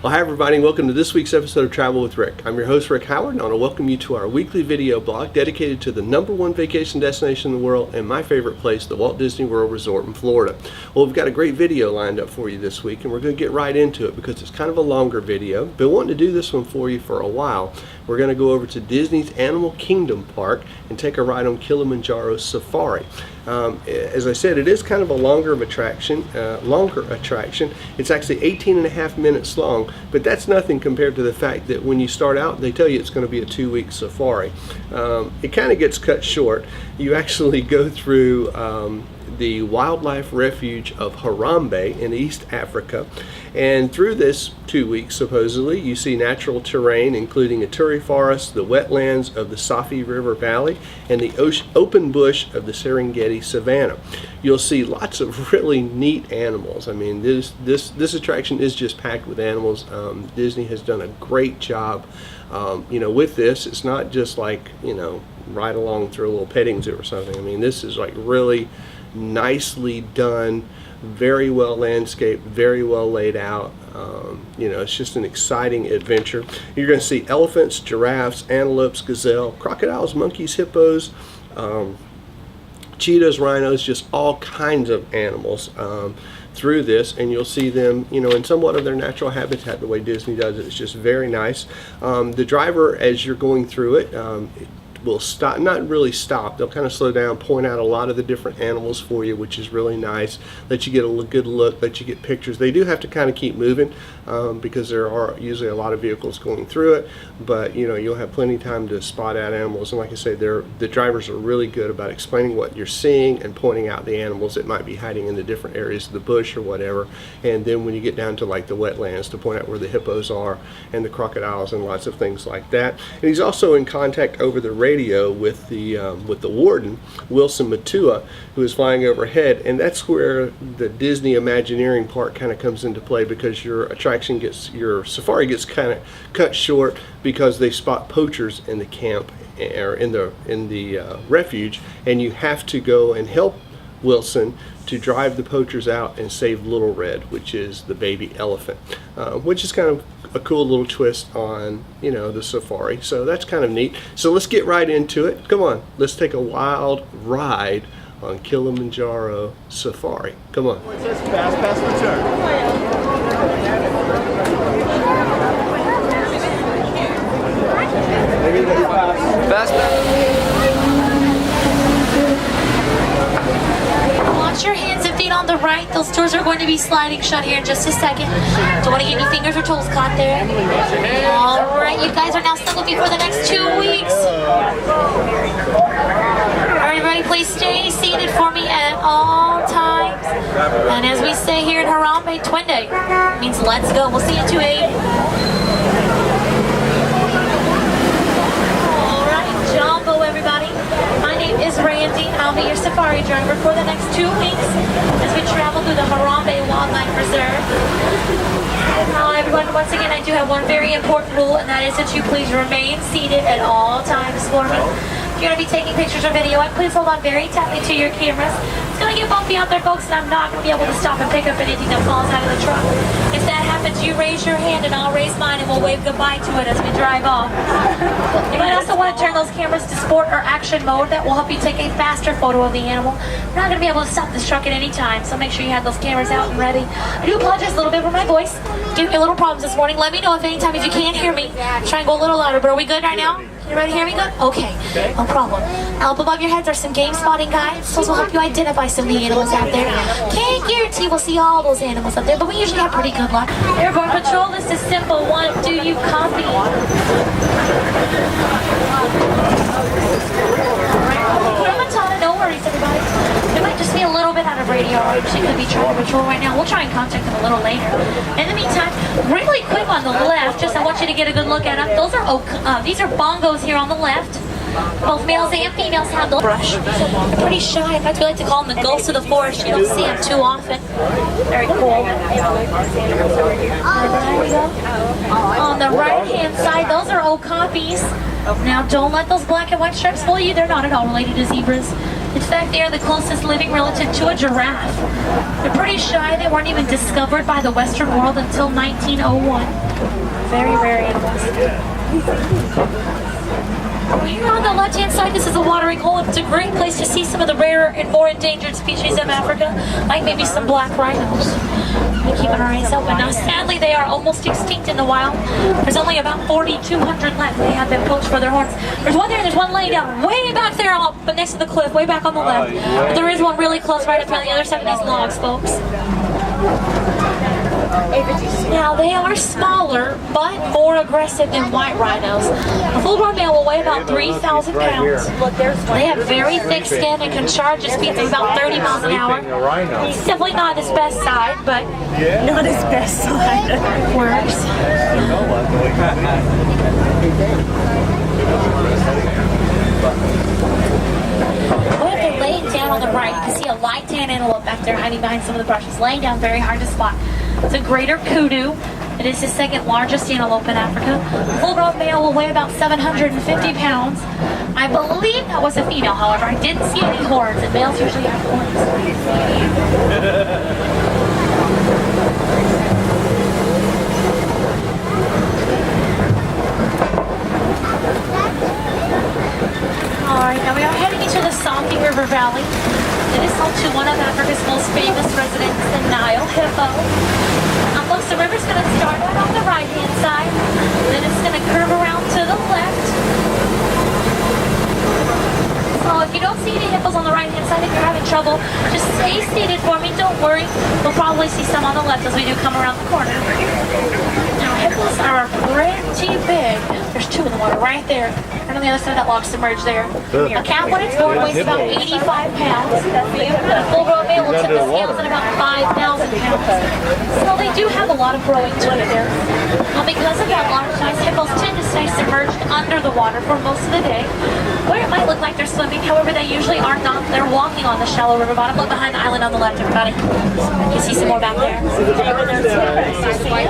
Well, hi everybody, and welcome to this week's episode of Travel with Rick. I'm your host, Rick Howard, and I want to welcome you to our weekly video blog dedicated to the #1 vacation destination in the world and my favorite place, the Walt Disney World Resort in Florida. Well, we've got a great video lined up for you this week, and we're going to get right into it because it's kind of a longer video. Been wanting to do this one for you for a while. We're going to go over to Disney's Animal Kingdom Park and take a ride on Kilimanjaro Safari. As I said, it is kind of a longer attraction. It's actually 18.5 minutes long, but that's nothing compared to the fact that when you start out, they tell you it's going to be a 2-week safari. It kind of gets cut short. You actually go through the wildlife refuge of Harambe in East Africa, and through this 2 weeks supposedly you see natural terrain including a turi forest, the wetlands of the Safi River Valley, and the open bush of the Serengeti Savannah. You'll see lots of really neat animals. I mean, this attraction is just packed with animals. Disney has done a great job. With this, it's not just like, ride along through a little petting zoo or something. I mean, this is like really nicely done, very well landscaped, very well laid out. It's just an exciting adventure. You're going to see elephants, giraffes, antelopes, gazelle, crocodiles, monkeys, hippos, cheetahs, rhinos, just all kinds of animals through this, and you'll see them in somewhat of their natural habitat. The way Disney does it is just very nice. The driver, as you're going through it, will stop, not really stop, they'll kind of slow down, point out a lot of the different animals for you, which is really nice. Let you get a good look, let you get pictures. They do have to kind of keep moving because there are usually a lot of vehicles going through it, but you'll have plenty of time to spot out animals. And like I say, the drivers are really good about explaining what you're seeing and pointing out the animals that might be hiding in the different areas of the bush or whatever. And then when you get down to like the wetlands, to point out where the hippos are and the crocodiles and lots of things like that. And he's also in contact over the radio with the warden, Wilson Matua, who is flying overhead, and that's where the Disney Imagineering part kind of comes into play, because your safari gets kind of cut short because they spot poachers in the camp or in the refuge, and you have to go and help Wilson to drive the poachers out and save Little Red, which is the baby elephant, which is kind of a cool little twist on the safari. So that's kind of neat. So let's get right into it. Come on, let's take a wild ride on Kilimanjaro Safari. Come on. It says fast pass return. Fast pass. Watch your hands and feet on the right. Those doors are going to be sliding shut here in just a second. Don't want to get any fingers or toes caught there. All right, you guys are now stuck with me for the next 2 weeks. Everybody, please stay seated for me at all times. And as we say here in Harambe, Twende means let's go. We'll see you at 2:08. All right, Jumbo, everybody. My name is Randy, and I'll be your safari driver for the next 2 weeks as we travel through the Harambe Wildlife Reserve. Now, everyone, once again, I do have one very important rule, and that is that you please remain seated at all times for me. If you're going to be taking pictures or video, please hold on very tightly to your cameras. It's going to get bumpy out there, folks, and I'm not going to be able to stop and pick up anything that falls out of the truck. If that happens, you raise your hand and I'll raise mine, and we'll wave goodbye to it as we drive off. You might also want to turn those cameras to sport or action mode. That will help you take a faster photo of the animal. We're not going to be able to stop this truck at any time, so make sure you have those cameras out and ready. I do apologize a little bit for my voice. Giving me a little problems this morning. Let me know if you can't hear me. Try and go a little louder, but are we good right now? You ready to hear me good? Okay, no problem. Now up above your heads are some game spotting guides. Those will help you identify some of the animals out there. Can't guarantee we'll see all those animals up there, but we usually have pretty good luck. Airborne Patrol, this is simple. One, do you copy? No worries, everybody. It might just be a little bit out of radio range. She could be trying to patrol right now. We'll try and contact them a little later. In the meantime, really quick on the left, just I want you to get a good look at them. Those are these are bongos here on the left. Both males and females have the brush. They're pretty shy. In fact, we like to call them the ghosts of the forest. You don't see them too often. Very cool. There we go. On the right-hand side, those are Okapis. Now, don't let those black and white stripes fool you. They're not at all related to zebras. In fact, they are the closest living relative to a giraffe. They're pretty shy. They weren't even discovered by the Western world until 1901. Very rare animals. Here on the left-hand side, this is a watering hole. It's a great place to see some of the rarer and more endangered species of Africa, like maybe some black rhinos. We keep our eyes open. Now, sadly, they are almost extinct in the wild. There's only about 4,200 left. They have been poached for their horns. There's one there, and there's one laying down way back there, but next to the cliff, way back on the left. But there is one really close right up on the other side of these logs, folks. Now, they are smaller, but more aggressive than white rhinos. A full-grown male will weigh about 3,000 pounds. They have very thick skin and can charge at speeds of about 30 miles an hour. He's definitely not his best side, but Not his best side. works. Well, they're laying down on the right. You can see a light tan antelope back there hiding behind some of the bushes, laying down very hard to spot. It's a greater kudu. It is the second largest antelope in Africa. The full-grown male will weigh about 750 pounds. I believe that was a female, however. I didn't see any horns, and males usually have horns. Alright, now we are heading into the Salty River Valley. It is home to one of Africa's most famous residents, the Nile hippo. Now folks, the river's going to start out on the right-hand side, then it's going to curve around to the left. So if you don't see any hippos on the right-hand side, if you're having trouble, just stay seated for me, don't worry. We'll probably see some on the left as we do come around the corner. Now hippos are pretty big. There's two in the water right there. And on the other side of that log submerged there. A calf when it's born weighs about 85 pounds. A full-grown male will tip the scales at about 5,000 pounds. So they do have a lot of growing to it there. Well, because of that large size, hippos tend to stay submerged under the water for most of the day, where it might look like they're swimming. However, they usually are not. They're walking on the shallow river bottom. Look behind the island on the left, everybody. You see some more back there.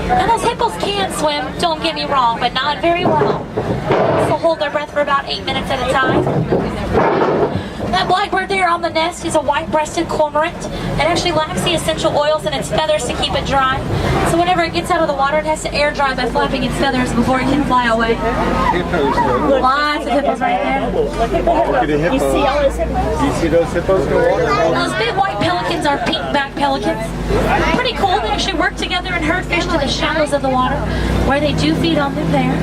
Now those hippos can swim, don't get me wrong, but not very well. They'll hold their breath for about 8 minutes at a time. That blackbird there on the nest is a white-breasted cormorant. It actually lacks the essential oils in its feathers to keep it dry. So whenever it gets out of the water, it has to air dry by flapping its feathers before it can fly away. Lots of hippos right there. Look at the hippos. You see all those hippos? Do you see those hippos in the water? Those big white pelicans are pink-backed pelicans. Pretty cool. They actually work together and herd fish to the shallows of the water, where they do feed on them there.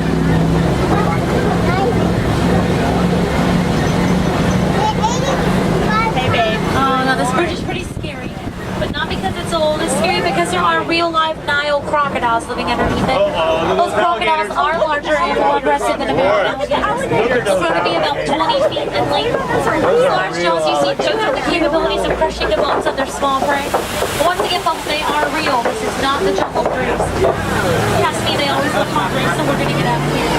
Oh no, this bridge is pretty scary. But not because it's old, it's scary because there are real live Nile crocodiles living underneath it. Those crocodiles are larger and more aggressive than American alligators. They're going to be about 20 feet in length. These large jaws you see do have the capabilities of crushing the bones of their small prey. But once again, folks, they are real. This is not the jungle cruise. Yes, me, they always look hungry, so we're going to get out of here.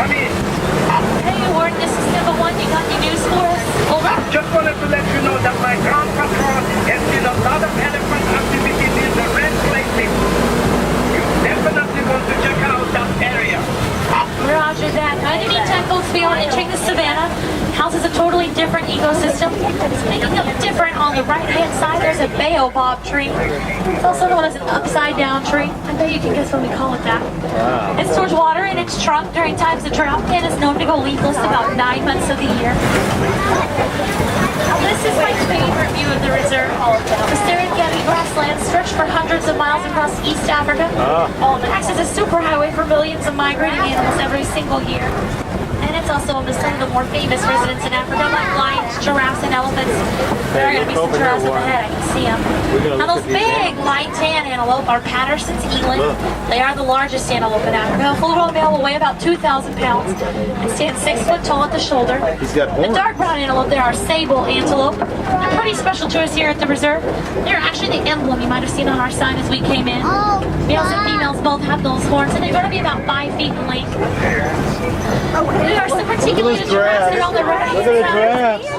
Hey, Warren, this is number one. You got any news for us? Over. Just wanted to let you know that my ground patrol has seen a lot of elephant activity in the red places. You definitely want to check out that area. Roger that. Underneath 10 folks beyond entering the savannah houses a totally different ecosystem. Speaking of different, on the right-hand side there's a baobab tree. It's also known as an upside-down tree. I bet you can guess what we call it that. It stores water in its trunk during times of drought and is known to go leafless about 9 months of the year. This is my favorite view of the reserve. The Serengeti grasslands stretch for hundreds of miles across East Africa. It acts as a superhighway for millions of migrating animals every single year. And it's also home to some of the more famous residents in Africa, like lions, giraffes, and elephants. There are going to be some giraffes up ahead, I can see them. Now those big light tan antelope are Patterson's eland. They are the largest antelope in Africa. A full-grown male will weigh about 2,000 pounds and stand 6 foot tall at the shoulder. The dark brown antelope there are sable antelope. They're pretty special to us here at the reserve. They're actually the emblem you might have seen on our sign as we came in. Males and females both have those horns, and they're going to be about 5 feet in length. We are some reticulated giraffes that are on the right. Look at the giraffes.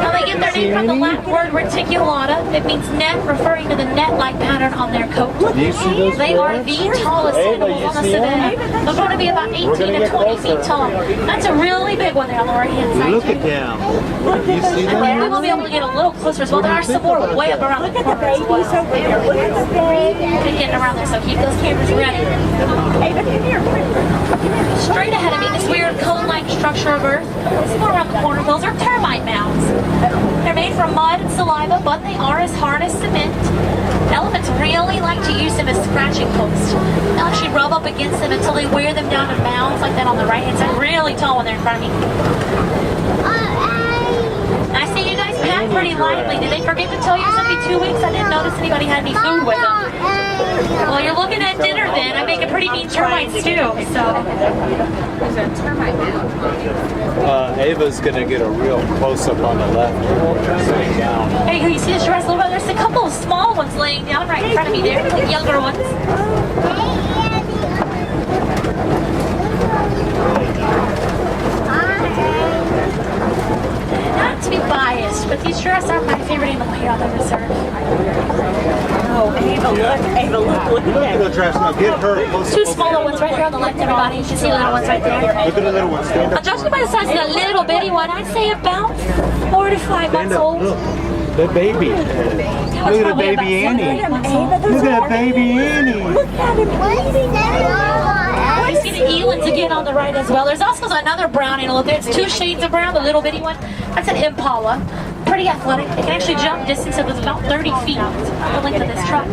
Now they get their name from the Latin word reticulata. It means net, referring to the net-like pattern on their coat. Do you see those They are giraffes? the tallest Ava, animals you on the see savannah. They're going to be about 18 gonna to get 20 closer. feet tall. That's a really big one there on the right-hand side. Look too. at them. You see And then we them? will be able to get a little closer as well. There are some more way up around the corner as well. Look at the baby. Been getting around there, so keep those cameras ready. Ava, come here. Straight ahead of me, this weird cone-like structure of Earth. This is around the corner. Those are termite mounds. They're made from mud and saliva, but they are as hard as cement. Elephants really like to use them as scratching posts. They'll actually rub up against them until they wear them down in mounds like that on the right-hand side. Really tall when they're in front of me. I see you guys pack pretty lightly. Did they forget to tell you it's going to be 2 weeks? I didn't notice anybody had any food with them. Well, you're looking at dinner then. I make a pretty mean termites too, so. Ava's gonna get a real close-up on the left. Sitting down. Hey, you see the giraffes a little bit? There's a couple of small ones laying down right in front of me there, like younger ones. Not to be biased, but these giraffes are my favorite animal here on the reserve. Oh, Ava, look Look at at that. the dress now. Get her close. Two smaller ones right here on the left, everybody. You can see the little ones right there. Look at the little one. Stand up. Judging by the size of that little bitty one, I'd say about 4 to 5 Stand months up. old. Look. The baby. Look at the baby Annie. Look at baby Annie. Look at him eating. You see the elands again on the right as well. There's also another brown antelope there. It's 2 shades of brown, the little bitty one. That's an impala. Pretty athletic. It can actually jump distance of about 30 feet. The length of this truck.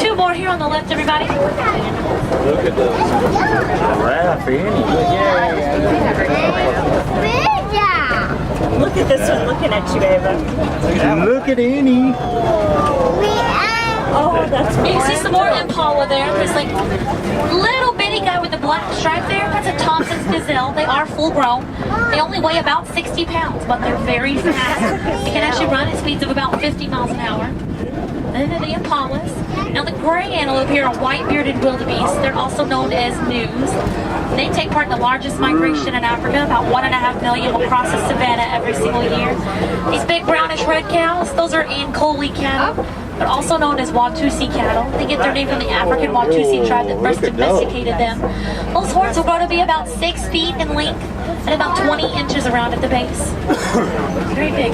2 more here on the left, everybody. Look at those. Giraffe Annie. Look at this one looking at you, Ava. Look at Annie. Oh, that's You can see some more impala there. There's like little bitty guy with the black stripe there. That's a Thompson's Gazelle. They are full grown. They only weigh about 60 pounds, but they're very fast. They can actually run at speeds of about 50 miles an hour. Then the impalas. Now the gray antelope here are white-bearded wildebeest. They're also known as news. They take part in the largest migration in Africa. About 1.5 million will cross the savannah every single year. These big brownish red cows, those are Ankole cattle. They're also known as Watusi cattle. They get their name from the African Watusi tribe that first domesticated them. Those horns will grow to be about 6 feet in length and about 20 inches around at the base. Very big.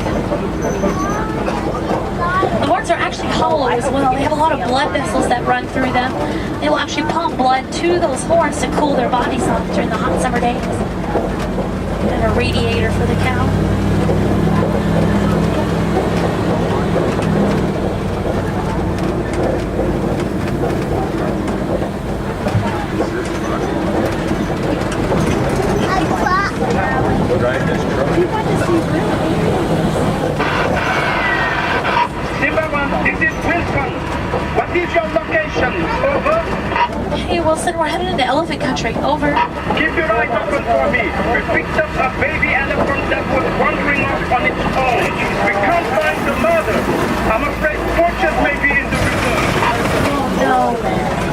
The horns are actually hollow as well. They have a lot of blood vessels that run through them. They will actually pump blood to those horns to cool their bodies off during the hot summer days. And a radiator for the cow. This is Wilson. What is your location? Over. Hey Wilson, we're headed into elephant country. Over. Keep your eyes open for me. We picked up a baby elephant that was wandering off on its own. We can't find the mother. I'm afraid poachers may be in the reserve. Oh no.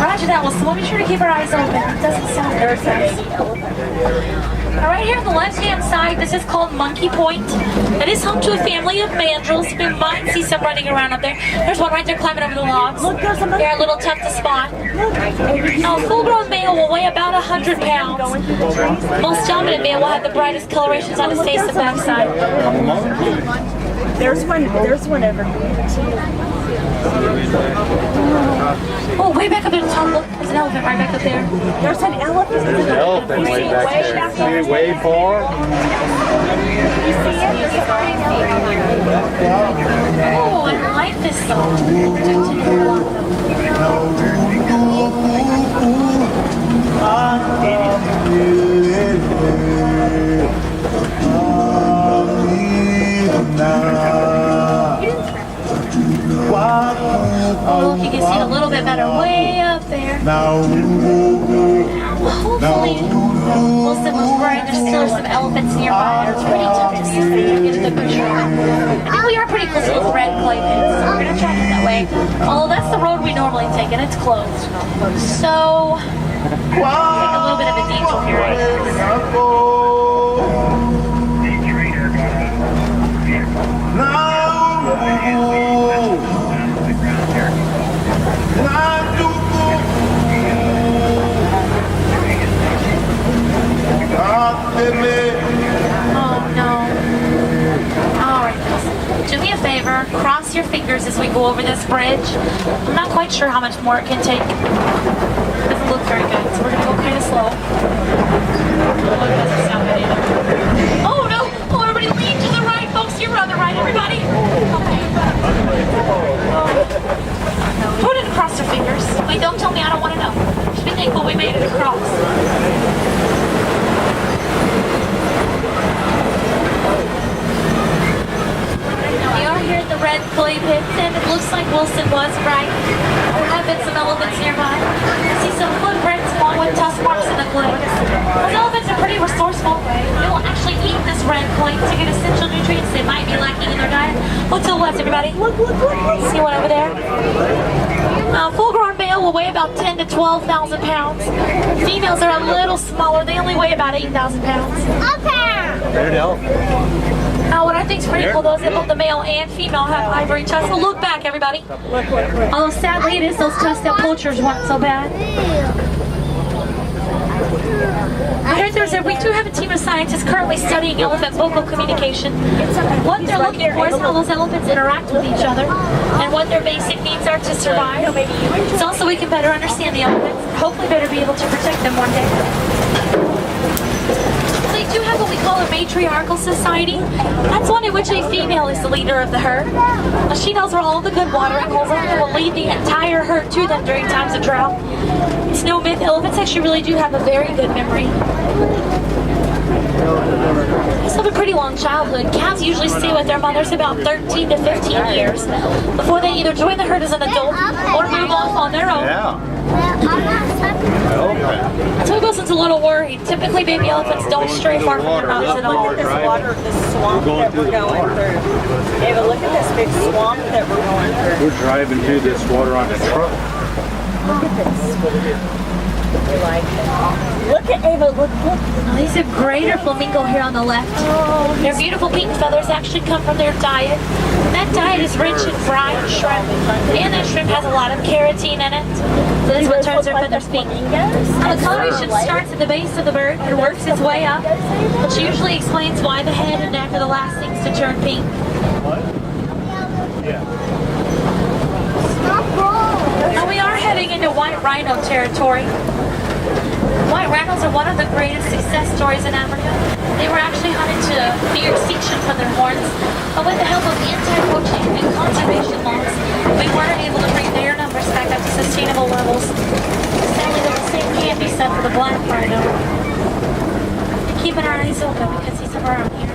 Roger that, Wilson. We'll be sure to keep our eyes open. It doesn't sound very safe. Right here on the left-hand side, this is called Monkey Point. It is home to a family of mandrills. We might see some running around up there. There's one right there climbing over the logs. They're a little tough to spot. Now, a full-grown male will weigh about 100 pounds. Most dominant male will have the brightest colorations on his face and backside. There's one over here too. Oh, way back up there at the top. Look, there's an elephant right back up there. There's an elephant. There's an elephant way back there. See, way far. Oh, I like this Oh, look, you can see it a little bit better way up there. Hopefully, Wilson was right. There's still some elephants nearby. It's pretty tough to see. Get a good picture of it. I think we are pretty close to those red clay pits, so we're gonna try it that way. Although that's the road we normally take, and it's closed. So, take a little bit of a detour here. fingers as we go over this bridge. I'm not quite sure how much more it can take. It doesn't look very good, so we're going to go kind of slow. Oh, it doesn't sound good either. Oh no! Oh, everybody lean to the right, folks. You're on the right, everybody. Okay. Who didn't cross their fingers? Wait, don't tell me, I don't want to know. Should be thankful we made it across. We are here at the red clay pits, and it looks like Wilson was right. There have been some elephants nearby. I see some footprints along with tusk marks in the clay. Those elephants are pretty resourceful. They will actually eat this red clay to get essential nutrients they might be lacking in their diet. Look to the left, everybody. Look. See one over there? Full-grown male will weigh about 10 to 12,000 pounds. Females are a little smaller. They only weigh about 8,000 pounds. There it is. Now, what I think is pretty cool, though, is that both the male and female have ivory tusks. So look back, everybody. Although, sadly, it is those tusks that poachers want so bad. We do have a team of scientists currently studying elephant vocal communication. What they're looking for is how those elephants interact with each other and what their basic needs are to survive. It's also we can better understand the elephants and hopefully better be able to protect them one day. They do have what we call a matriarchal society. That's one in which a female is the leader of the herd. She knows where all the good watering holes are and will lead the entire herd to them during times of drought. It's no myth, elephants actually really do have a very good memory. They have a pretty long childhood. Calves usually stay with their mothers about 13 to 15 years before they either join the herd as an adult or move off on their own. So it goes into a little worry. Typically, baby elephants don't stray far from their moms at all. Look at this water, this swamp that we're going through. Ava, look at this big swamp that we're going through. We're driving through this water on the truck. Look at this. We like it. Look at Ava, look. Oh, these are greater flamingo here on the left. Their beautiful pink feathers actually come from their diet. And that diet is rich in fried shrimp. And that shrimp has a lot of keratin in it. So that's what turns their feathers pink. Now the coloration starts at the base of the bird and works its way up, which usually explains why the head and neck are the last things to turn pink. Now we are heading into white rhino territory. White rhinos are one of the greatest success stories in Africa. They were actually hunted to near extinction from their horns, but with the help of anti-poaching and conservation laws, we weren't able to bring their numbers back up to sustainable levels. Sadly, the same can't be said for the black rhino. And keeping our eyes open because he's around here.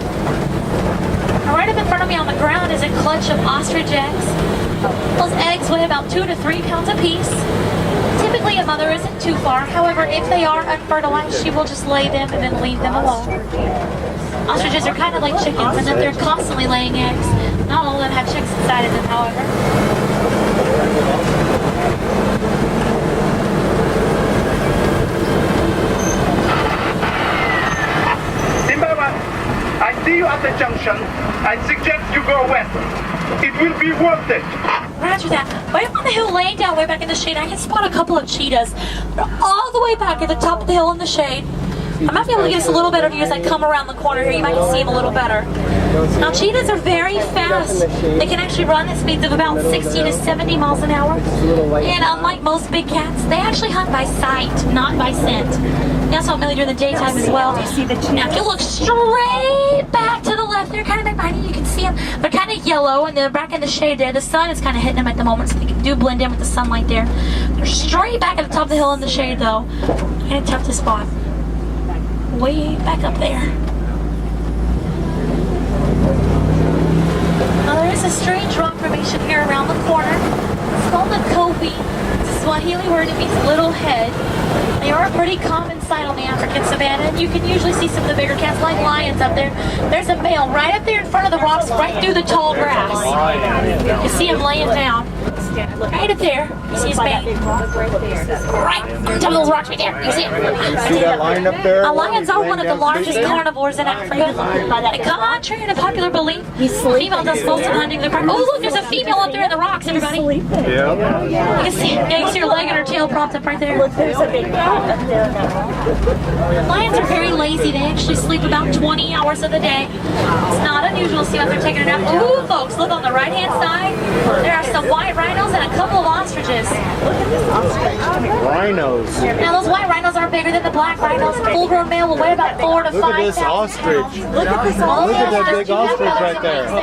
Now, right up in front of me on the ground is a clutch of ostrich eggs. Those eggs weigh about 2 to 3 pounds apiece. Typically, a mother isn't too far. However, if they are unfertilized, she will just lay them and then leave them alone. Ostriches are kind of like chickens in that they're constantly laying eggs. Not all of them have chicks inside of them, however. I see you at the junction. I suggest you go west. It will be worth it. Roger that. Way up on the hill, laying down way back in the shade, I can spot a couple of cheetahs. They're all the way back at the top of the hill in the shade. I might be able to get us a little better view as I come around the corner here. You might see them a little better. Now, cheetahs are very fast. They can actually run at speeds of about 60 to 70 miles an hour. And unlike most big cats, they actually hunt by sight, not by scent. They also hunt mainly during the daytime as well. Now, if you look straight back to the left, they're kind of back behind you. You can see them. They're kind of yellow, and they're back in the shade there. The sun is kind of hitting them at the moment, so they do blend in with the sunlight there. They're straight back at the top of the hill in the shade, though. Kind of tough to spot. Way back up there. Now there is a strange rock formation here around the corner. It's called the Kopi. It's a Swahili word, it means little head. They are a pretty common sight on the African savanna, and you can usually see some of the bigger cats like lions up there. There's a male right up there in front of the rocks, right through the tall grass. You can see him laying down. Right up there. You see his mane? Right on top of those rocks right there. You see it? See that lion up there? A lion's are one of the largest carnivores in Africa. And contrary to popular belief, female does most of the hunting. Oh, look, there's a female up there in the rocks, everybody. Yeah. You can see, yeah, you see her leg and her tail propped up right there. Look, there's a big cat up there now. Lions are very lazy. They actually sleep about 20 hours of the day. It's not unusual to see if they're taking a nap. Ooh, folks, look on the right-hand side. There are some white rhinos and a couple of ostriches. Rhinos. Now, those white rhinos are bigger than the black rhinos. A full-grown male will weigh about 4 to 5 Look at this ostrich. Look at this ostrich. Look at that big ostrich right there. See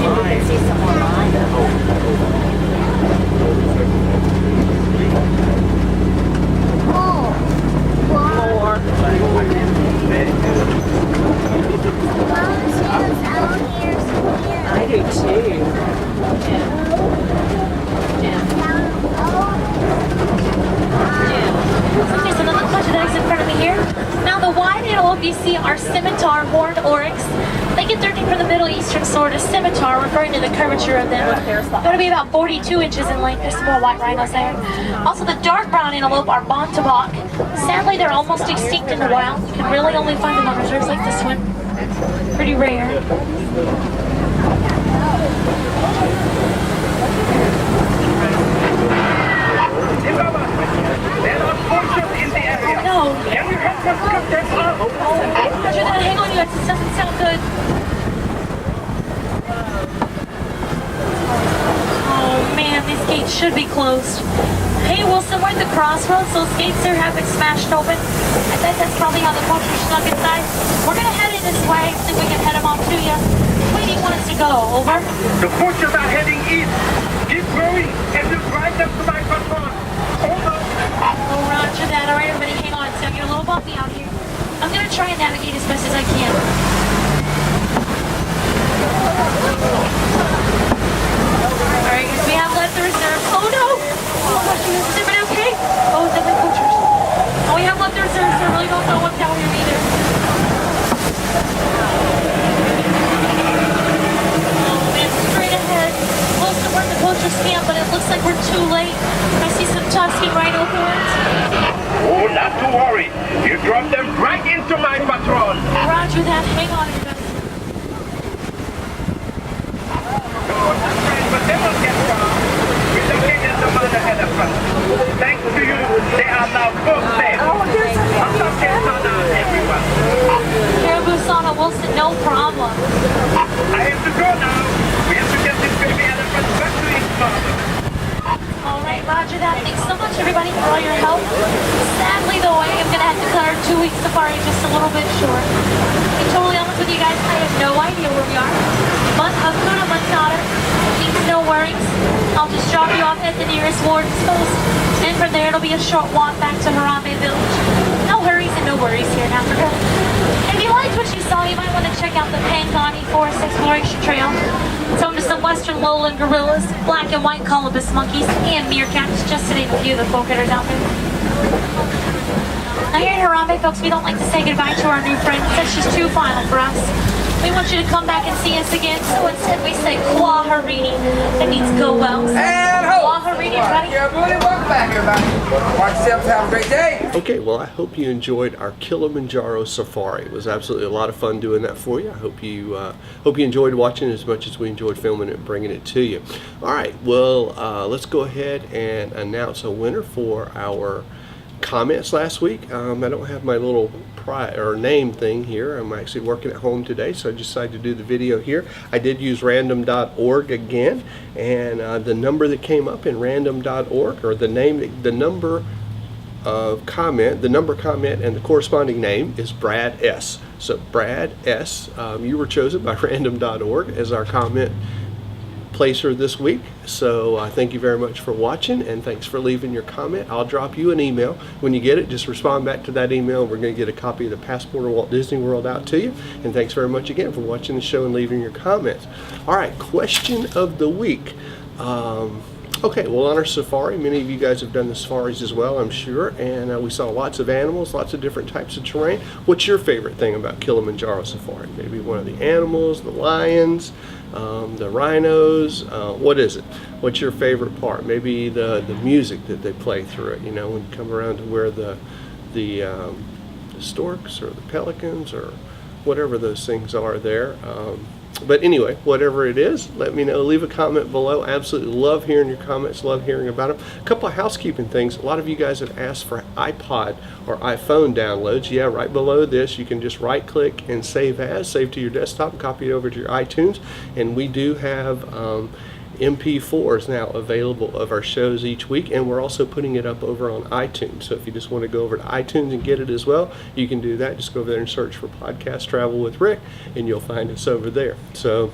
if we can see some more I do too. There's another clutch of eggs in front of me here. Now, the white antelope you see are scimitar horned oryx. They get their name from the Middle Eastern sword of scimitar, referring to the curvature of them. They're going to be about 42 inches in length. There's some more white rhinos there. Also, the dark brown antelope are bontabak. Sadly, they're almost extinct in the wild. You can really only find them on reserves like this one. Pretty rare. There are poachers in the area. No. Can you help us cut them off? Roger that. Hang on, you guys. This doesn't sound good. Oh, man. These gates should be closed. Hey, Wilson, we're at the crossroads. Those gates there have been smashed open. I bet that's probably how the poachers snuck inside. We're going to head in this way. See if we can head them off to you. Where do you want us to go? Over? The poachers are heading east. Keep going and we'll drive them to my patrol. Over. Oh, roger that. All right, everybody, hang on. It's going to get a little bumpy out here. I'm going to try and navigate as best as I can. All right, guys, we have left the reserve. Oh, no! Oh, gosh, is everybody okay? Oh, it's definitely poachers. Oh, we have left the reserve, so I really don't know what's down here either. Oh, man, straight ahead. Close to where the poachers camp, but it looks like we're too late. I see some tusky rhino horns. Oh, not to worry. You drop them right into my patrol. Roger that. Hang on, everybody. But they will get far. We located the mother ahead of us. Thanks to you, they are now both safe. I'm not getting on everyone. Caribou Sauna Wilson, no problem. I have to go now. We have to get this baby elephant back to his mother. All right, roger that. Thanks so much, everybody, for all your help. Sadly, though, I am going to have to cut our 2-week safari just a little bit short. To be totally honest with you guys, I have no idea where we are. But Hakuna Matata means no worries. I'll just drop you off at the nearest warden's post. And from there, it'll be a short walk back to Harambe Village. No hurries and no worries here in Africa. And if you liked what you saw, you might want to check out the Pangani Forest Exploration Trail. It's home to some western lowland gorillas, black and white colobus monkeys, and meerkats, just to name a few of the folk hitters out there. Now here in Harambe, folks, we don't like to say goodbye to our new friend since she's too final for us. We want you to come back and see us again, so instead we say Kwa Harini. It means go well. And ho! Kwa Harini, everybody. Welcome back, everybody. Watch yourselves, have a great day. Okay, well, I hope you enjoyed our Kilimanjaro Safari. It was absolutely a lot of fun doing that for you. I hope you enjoyed watching it as much as we enjoyed filming it and bringing it to you. All right, well, let's go ahead and announce a winner for our comments last week. I don't have my little name thing here. I'm actually working at home today, so I decided to do the video here. I did use random.org again, and the number that came up in random.org, or the number comment and the corresponding name is Brad S. So Brad S, you were chosen by random.org as our comment placer this week. So thank you very much for watching, and thanks for leaving your comment. I'll drop you an email. When you get it, just respond back to that email. We're going to get a copy of the Passport of Walt Disney World out to you. And thanks very much again for watching the show and leaving your comments. All right, question of the week. Okay, well, on our safari, many of you guys have done the safaris as well, I'm sure, and we saw lots of animals, lots of different types of terrain. What's your favorite thing about Kilimanjaro Safari? Maybe one of the animals, the lions, the rhinos, what is it? What's your favorite part? Maybe the music that they play through it, you know, when you come around to where the storks or the pelicans or whatever those things are there. But anyway, whatever it is, let me know. Leave a comment below. Absolutely love hearing your comments, love hearing about them. A couple of housekeeping things. A lot of you guys have asked for iPod or iPhone downloads. Yeah, right below this, you can just right click and save as, save to your desktop, and copy it over to your iTunes. And we do have MP4s now available of our shows each week, and we're also putting it up over on iTunes. So if you just want to go over to iTunes and get it as well, you can do that. Just go over there and search for Podcast Travel with Rick, and you'll find us over there. So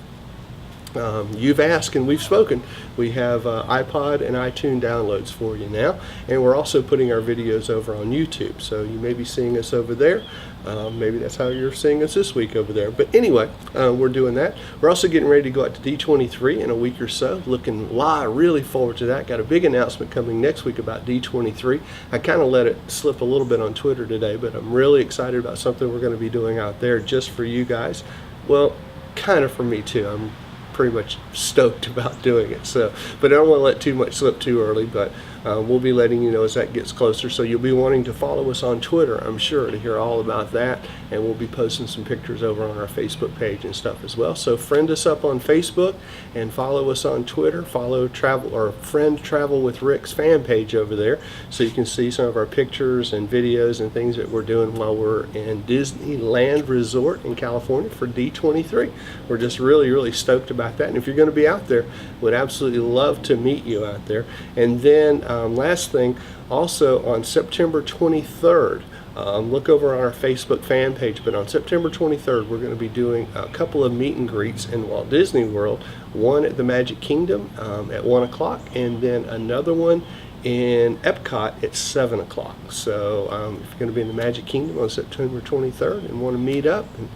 you've asked and we've spoken. We have iPod and iTunes downloads for you now, and we're also putting our videos over on YouTube. So you may be seeing us over there. Maybe that's how you're seeing us this week over there. But anyway, we're doing that. We're also getting ready to go out to D23 in a week or so. Looking live, really forward to that. Got a big announcement coming next week about D23. I kind of let it slip a little bit on Twitter today, but I'm really excited about something we're going to be doing out there just for you guys. Well, kind of for me too. I'm pretty much stoked about doing it. So, but I don't want to let too much slip too early, but we'll be letting you know as that gets closer. So you'll be wanting to follow us on Twitter, I'm sure, to hear all about that, and we'll be posting some pictures over on our Facebook page and stuff as well. So friend us up on Facebook and follow us on Twitter. Follow friend Travel with Rick's fan page over there, so you can see some of our pictures and videos and things that we're doing while we're in Disneyland Resort in California for D23. We're just really, really stoked about that, and if you're going to be out there, would absolutely love to meet you out there. And then last thing, also on September 23rd, look over on our Facebook fan page, but on September 23rd we're going to be doing a couple of meet and greets in Walt Disney World, one at the Magic Kingdom at 1 o'clock, and then another one in Epcot at 7 o'clock. So if you're going to be in the Magic Kingdom on September 23rd and want to meet up and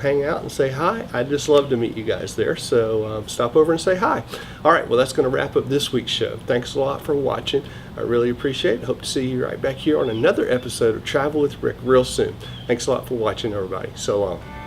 hang out and say hi, I'd just love to meet you guys there. So stop over and say hi. All right, well, that's going to wrap up this week's show. Thanks a lot for watching. I really appreciate it. Hope to see you right back here on another episode of Travel with Rick real soon. Thanks a lot for watching, everybody. So long.